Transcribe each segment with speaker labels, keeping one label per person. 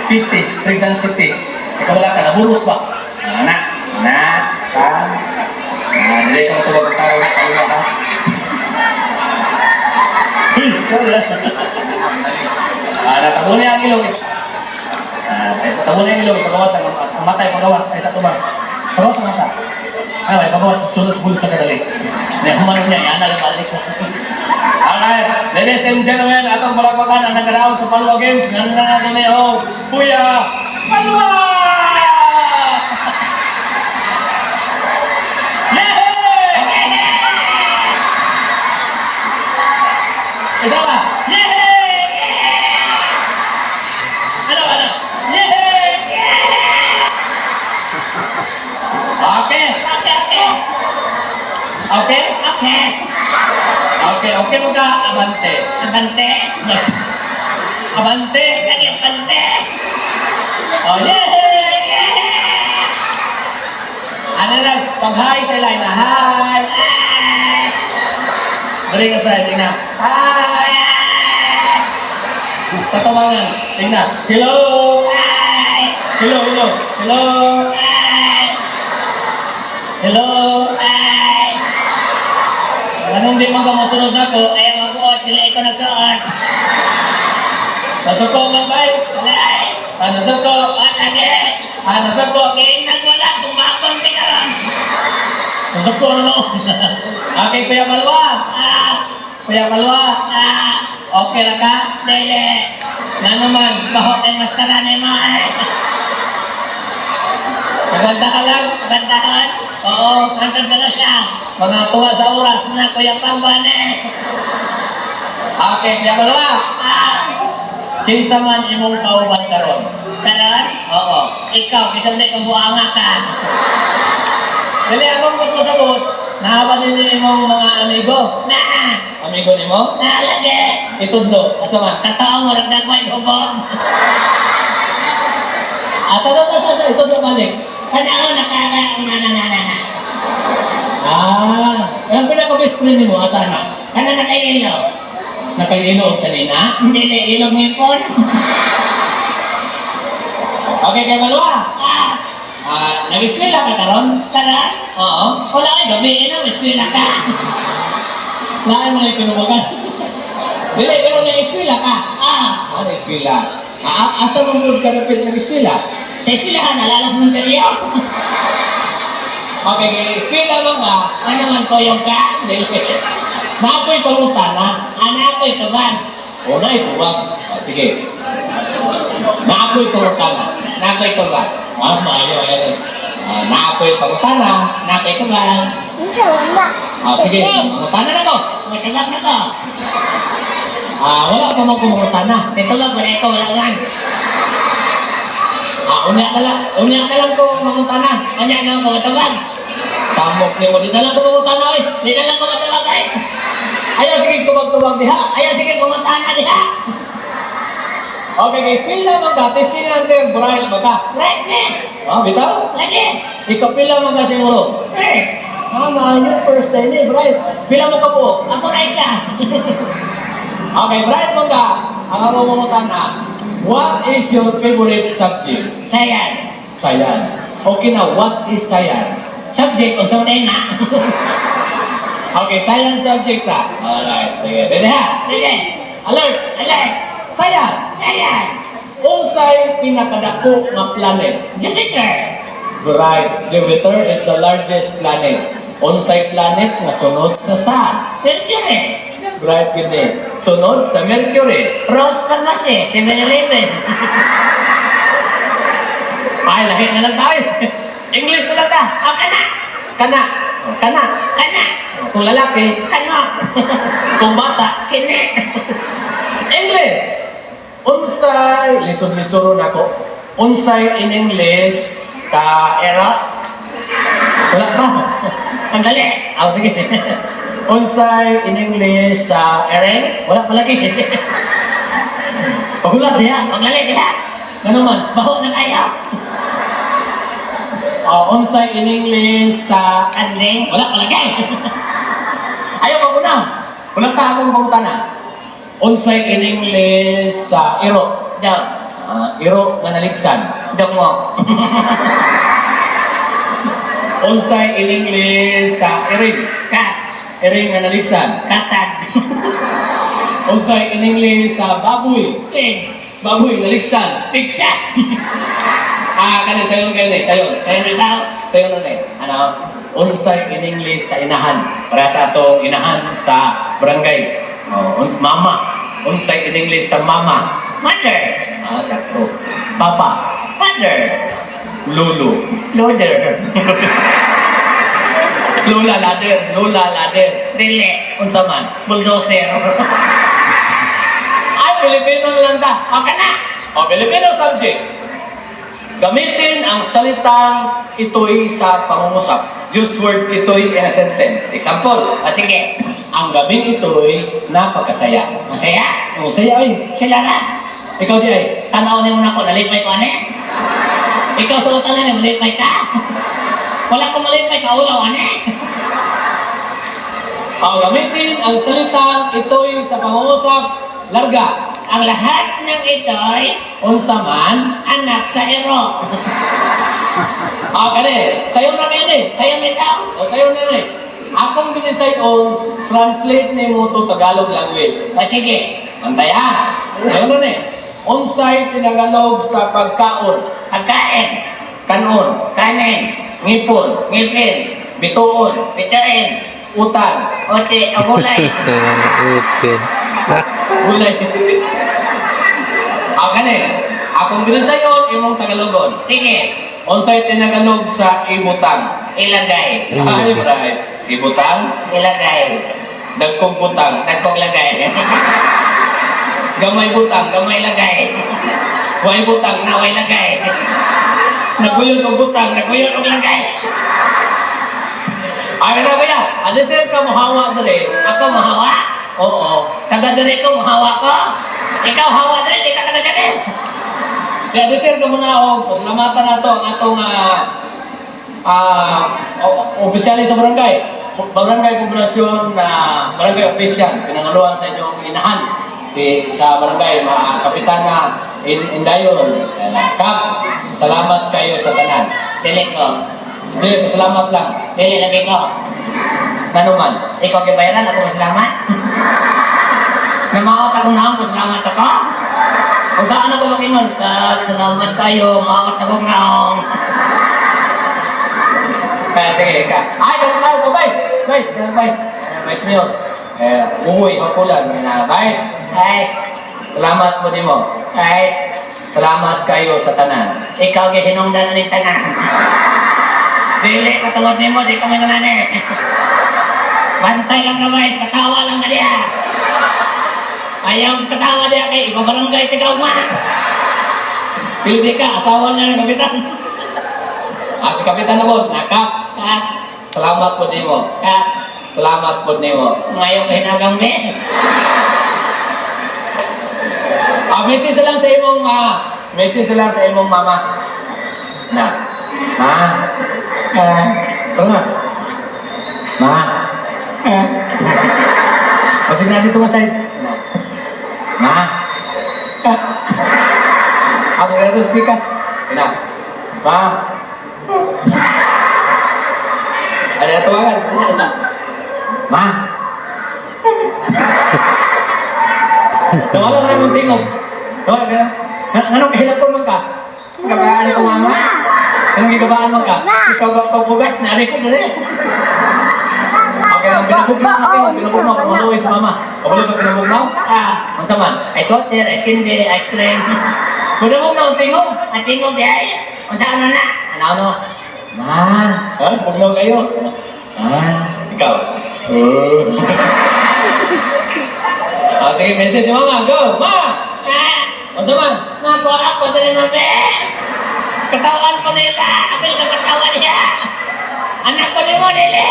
Speaker 1: 50 pregnancy test. Ikaw wala ka, nabulos ba? Anak, hindi ka matawag ang tao na kayo ha? Natabo na yung ilong. Natabo na yung ilong, pagawas ang mata, pagawas ay sa tubang. Pagawas ang mata. May pagawas, sunod sa kadali. Humanong niya, yan na lang balik ko. Alright, ladies and gentlemen, atong palakpakan ang nagkaraon sa Palwa Games. Ngayon na natin eh, Kuya Palwa! Isa ba? Ano? Okay mo ka, abante. Abante? Abante? Lagi abante. Oh, ano lang, pag-hi sa line na, hi! Balik ka sa'yo, tingnan. Hi! Tatawangan, tingnan. Hello! Hello! Hello! Anong di magkamusunod na ko? Ayaw mag-uot, sila ito nagsuot. Nasuko mabay? Nasuko? Nasuko? Kaya nagwala, tumakon ka na lang. Nasuko na mo. Okay, Kuya Palwa. Kuya Palwa. Okay na ka? Dele. Nga naman, bahok ang maskara ni mo. Maganda ka lang? Magandahan? Oo, hanggang ka na siya. Mga tuwa sa oras na Kuya Palwa na Okay, Kuya Palwa. Kinsa man imong kauban karon? Karon? Oo. Ikaw, kisang di kabuanga ka. Dali akong magpasabot. Nahaban din imong mga amigo? Amigo ni mo? Lagi. Itudlo. Asa man? Katao mo, nagdagway hubog. Sa itudlo balik. Kanao nakakaon na. Ang pinaka-best friend mo, asa na? Kana nakailo. Nakailo sa nina? Hindi, ilog mo po. Okay, Kuya Palwa. Nag-eskwela ka karon? Karon? Oo. Wala kayo, gabi na, nag-eskwela ka. Wala mo na yung pinubagan. Dili, pero nag-eskwela ka. Nag-eskwela. Asa mo mo ka napit nag-eskwela? Sa eskwelahan, nalalas mong daliyo. Okay, eskwela mo nga, ano man ko yung ka? Naakoy pangutana, naakoy tuban. Una, tuban. Sige. Naakoy pangutana, naakoy tuban. Maayo, ayan. Naakoy pangutana, naakoy tuban. Sige, pangutana na to. May tuban na to. Wala pa mo pangutana. Titulag, wala ito, wala lang. Unya ka lang ko mangutana. Unya ka lang ko matawag. Samok niyo mo, di na lang ko mangutana eh. Di na lang ko matawag eh. Ayaw sige kumagtawag diha. Ayaw sige kumutana diha. Okay guys, pila mo ka. Testing natin, Brian ba ka? Lagi. Bitaw? Lagi. Ikaw pila mo ka siguro? First. Yun first time eh, Brian. Pila mo ka po? Ako na isa. Okay, Brian mo ka. Ang ako mangutana. What is your favorite subject? Science. Science. Okay na, what is science? Subject, kung saan na. Okay, science subject ka. Alright, sige. Ready ha? Ready. Alert. Science. Unsay pinakadako nga planet? Jupiter. Right. Jupiter is the largest planet. Unsay planet nga sunod sa Sun? Mercury. Right, gini. Sunod sa Mercury. Rose Pharmacy, 7-Eleven. Ay, lahit na lang tayo. English na lang ta. Kana. Kung lalaki, kano. Kung bata, kini. English. Unsay, lisod-lisod ako. Unsay in English ka era? Wala pa. Ang dali. Sige. Unsay in English sa eren? Wala palagi. Pagulat diha. Paglali diha. Ano man? Baho na kayo. Unsay in English sa adling? Wala palagi. Ayaw pa muna. Wala pa akong pangutana. Unsay in English sa iro? Diyan. iro nga naligsan.
Speaker 2: Damo.
Speaker 1: Unsay in English sa iring?
Speaker 2: Kat.
Speaker 1: Iring nga naligsan.
Speaker 2: Katag.
Speaker 1: Unsay in English sa baboy?
Speaker 2: Pig.
Speaker 1: Baboy naligsan.
Speaker 2: Pigsa.
Speaker 1: Kani sayon kayo ni, sayon.
Speaker 2: Kaya bitaw.
Speaker 1: Sayon na ni. Ano? Unsay in English sa inahan? Para sa atong inahan sa barangay. Mama. Unsay in English sa mama?
Speaker 2: Mother.
Speaker 1: Sakto. Papa.
Speaker 2: Father.
Speaker 1: Lulu.
Speaker 2: Loader.
Speaker 1: Lola lader. Lola lader.
Speaker 2: Dili.
Speaker 1: Unsa man?
Speaker 2: Bulldozer.
Speaker 1: Ay, Pilipino na lang ta.
Speaker 2: O ka na.
Speaker 1: Filipino subject. Gamitin ang salitang ito'y sa pangungusap. Use word ito'y in a sentence. Example.
Speaker 2: O sige.
Speaker 1: Ang gabing ito'y napakasaya.
Speaker 2: Masaya.
Speaker 1: Masaya ay.
Speaker 2: Sila na.
Speaker 1: Ikaw di ay.
Speaker 2: Tanaw niyo na ako. Nalipay ko ane. Ikaw sa utan na malipay ka. Wala ko malipay ka. Ulaw ane.
Speaker 1: Ang gamitin ang salitang ito'y sa pangungusap. Larga.
Speaker 2: Ang lahat ng ito'y
Speaker 1: Unsa man.
Speaker 2: anak sa ero.
Speaker 1: Kani. Sayo na kayo ni.
Speaker 2: Kaya bitaw.
Speaker 1: O sayo na ni. Akong binisay on translate ni mo to Tagalog language.
Speaker 2: O sige.
Speaker 1: Antaya. Sayo na ni. Unsay tinagalog sa pagkaon.
Speaker 2: Pagkain.
Speaker 1: Kanon.
Speaker 2: Kanin.
Speaker 1: Ngipon.
Speaker 2: Ngipin.
Speaker 1: Bituon.
Speaker 2: Bitain.
Speaker 1: Utan.
Speaker 2: Ote. O gulay.
Speaker 3: Okay.
Speaker 1: Gulay. Kani. Akong binisay on imong Tagalogon.
Speaker 2: Sige.
Speaker 1: Unsay tinagalog sa ibutang.
Speaker 2: Ilagay.
Speaker 1: Ay, right. Ibutang.
Speaker 2: Ilagay.
Speaker 1: Dagkong butang.
Speaker 2: Nagkong lagay.
Speaker 1: Gamay butang.
Speaker 2: Gamay lagay.
Speaker 1: Way butang.
Speaker 2: Naway lagay.
Speaker 1: Naguyod og butang.
Speaker 2: Naguyot og lagay.
Speaker 1: Ay na kaya. Ano sir ka mohawa dere?
Speaker 2: Ako mahawa.
Speaker 1: Oo.
Speaker 2: Taga diri ko mahawa ko. Ikaw hawa diri, di ka taga diri.
Speaker 1: Kaya di sir ka muna og lamatan nato ang atong opisyali sa barangay. Barangay Poblasyon na barangay official. Pinangaluan sa inyong inahan. Sa barangay, mga kapitan na Indayon. Kap, salamat kayo sa tanan.
Speaker 2: Dili ko.
Speaker 1: Hindi, salamat lang.
Speaker 2: Dili lagi ko.
Speaker 1: Nanuman.
Speaker 2: Ikaw gibayaran ako masalamat. Namawat ako naong masalamat ako. Kung saan ako makingon, salamat kayo, mawat ako naong.
Speaker 1: Kaya sige ka. Ay, kaya tayo ko, Vice. Vice niyo. Uwi, hakulan. Vice.
Speaker 2: Guys,
Speaker 1: Salamat po din mo.
Speaker 2: guys,
Speaker 1: Salamat kayo sa tanan.
Speaker 2: ikaw gihinungdan ng tanan. Dili, katulad nimo, di kami nanane. Bantay lang ka, guys, katawa lang na diya. Ayaw katawa diya kay iba barangay tigaw ma.
Speaker 1: Pildi ka, asawa niya ng kapitan. Si kapitan na po, nakap.
Speaker 2: Kat,
Speaker 1: Salamat po din mo.
Speaker 2: kat,
Speaker 1: Salamat po din mo.
Speaker 2: ngayon hinagang be.
Speaker 1: Message lang sa imong message lang sa imong mama. Na. Ma. Tama. Ma. Pasig na dito masay. Ma. Ako na ito speakers. Na. Ma. Ano na tawagan? Ma. Tawagan ka na mong tingog. Tawagan ka na. Anong kahilapon mo ka? Kagaan ko mama? Anong gigabaan mo ka? Ikaw ba pagpugas? Nari ko na rin. Okay lang, pinabugnaw na kayo. Pinabugnaw kung maluwi sa mama. Pagulog ka pinabugnaw? Ang saman?
Speaker 2: Ice water, ice candy, ice cream.
Speaker 1: Pinabugnaw ang tingog.
Speaker 2: At tingog di ay. Kung saan na na?
Speaker 1: Ano? Ma. Bugnaw kayo. Ikaw. Sige, message si mama. Go! Ma! Ang saman?
Speaker 2: Napo ako dali mo be. Katawan ko nila. Apil ka katawan niya. Anak ko ni mo nila.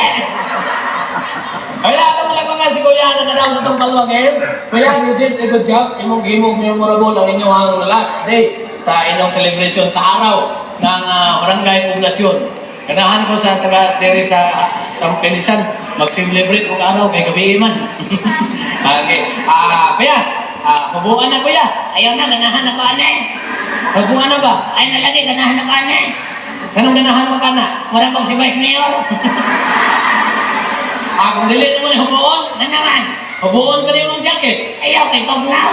Speaker 1: Ay, lahat ang lang mga si Kuya na naraw sa itong Palma Game. Kuya, you did a good job. Imong game of memorable ang inyong last day sa inyong celebration sa araw ng Barangay Poblasyon. Ganahan ko sa taga-diri sa Pilisan, mag-celebrate kung araw kay gabi man. Okay. Kaya, Hubuan na kuya.
Speaker 2: Ayaw na, ganahan ako anay.
Speaker 1: Hubuan na ba?
Speaker 2: Ay nalagi, ganahan ako anay.
Speaker 1: Ganong ganahan mo ka na?
Speaker 2: Mura kong si Vice Mayor.
Speaker 1: Kung dili mo ni hubuon,
Speaker 2: Ganahan.
Speaker 1: hubuon ka na imong jacket.
Speaker 2: Ayaw kay Tognaw.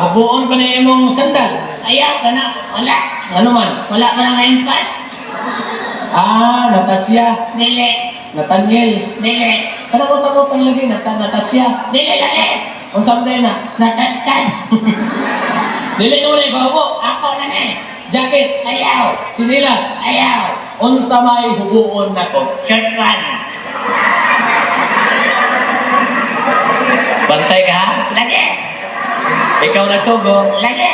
Speaker 1: Hubuon ka na imong sandal.
Speaker 2: Ayaw, gana. Wala.
Speaker 1: Ano man?
Speaker 2: Wala ka lang impas.
Speaker 1: Natasya,
Speaker 2: Dili.
Speaker 1: Nathaniel.
Speaker 2: Dili.
Speaker 1: Kanang utang-utang lagi, Natasya.
Speaker 2: Dili lagi.
Speaker 1: Kung saan tayo na?
Speaker 2: Natastas.
Speaker 1: Dili mo na ipahubo.
Speaker 2: Ako na na.
Speaker 1: Jacket,
Speaker 2: Ayaw.
Speaker 1: sinilas.
Speaker 2: Ayaw.
Speaker 1: Unsa may hubuon na ko.
Speaker 2: Short one.
Speaker 1: Bantay ka ha?
Speaker 2: Lagi.
Speaker 1: Ikaw nagsugo.
Speaker 2: Lagi.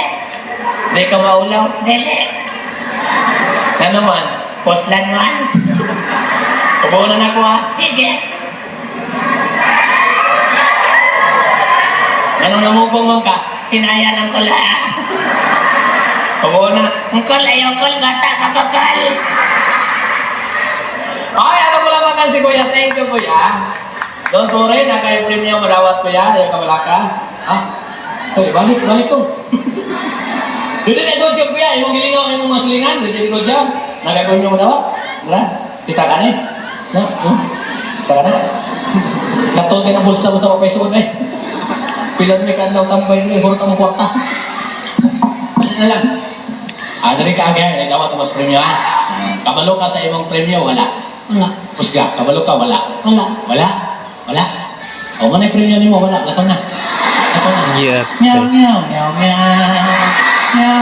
Speaker 1: Di ka maulaw.
Speaker 2: Dili.
Speaker 1: Ano man?
Speaker 2: Poslan man.
Speaker 1: Hubuon na ako ha?
Speaker 2: Sige.
Speaker 1: Anong namukong mo ka?
Speaker 2: Kinaya lang ko lang.
Speaker 1: Hubuon na.
Speaker 2: Angkol, ayaw kol, bata, kapakal.
Speaker 1: Ay, ano mo lang makan si Kuya. Thank you, Kuya. Don't worry, naka-premium marawat Kuya. Ayaw ka malaka. Uy, balik ko. Dito na ikaw siya, Kuya. Imong gilingaw, imong masilingan. Dito ikaw siya. Naka-premium marawat. Wala? Kita ka na eh. Kita ka na. Natol ka ng bulsa mo sa papay suot eh. Pilan may kanlaw tambay mo. Hurot ang kwarta. Ano na lang. Dari ka agay. Dapat mas premium ha. Kabalo ka sa imong premium, wala.
Speaker 2: Wala.
Speaker 1: Pusga, kabalo ka, wala.
Speaker 2: Wala.
Speaker 1: Wala? Wala? O, manay premium ni mo, wala. Lato na. Lato na.
Speaker 3: Yeah.
Speaker 1: Meow, meow, meow, meow. Meow.